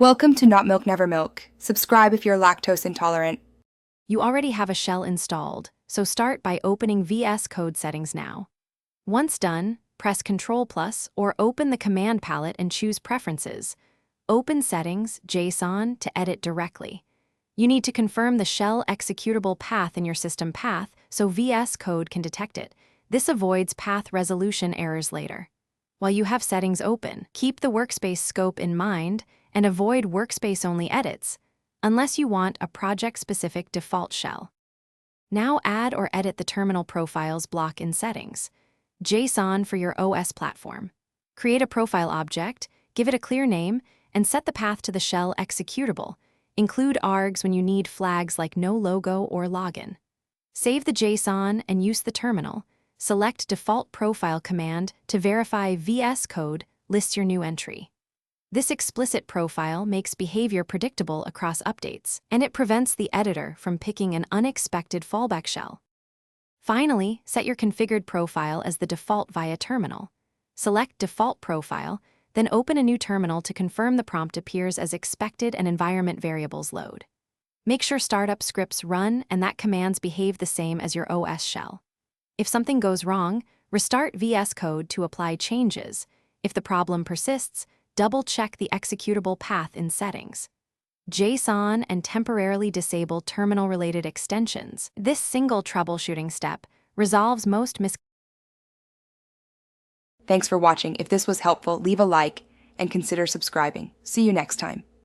Welcome to Not Milk Never Milk. Subscribe if you're lactose intolerant. You already have a shell installed, so start by opening VS Code settings now. Once done, press Ctrl+ or open the command palette and choose Preferences. Open Settings, JSON to edit directly. You need to confirm the shell executable path in your system path so VS Code can detect it. This avoids path resolution errors later. While you have settings open, keep the workspace scope in mind and avoid workspace-only edits, unless you want a project-specific default shell. Now add or edit the terminal profiles block in Settings. JSON for your OS platform. Create a profile object, give it a clear name, and set the path to the shell executable. Include args when you need flags like no logo or login. Save the JSON and use the terminal. Select Default Profile command to verify VS Code lists your new entry. This explicit profile makes behavior predictable across updates, and it prevents the editor from picking an unexpected fallback shell. Finally, set your configured profile as the default via terminal. Select Default Profile, then open a new terminal to confirm the prompt appears as expected and environment variables load. Make sure startup scripts run and that commands behave the same as your OS shell. If something goes wrong, restart VS Code to apply changes. If the problem persists, double-check the executable path in Settings. JSON and temporarily disable terminal-related extensions. This single troubleshooting step resolves most Thanks for watching. If this was helpful, leave a like and consider subscribing. See you next time.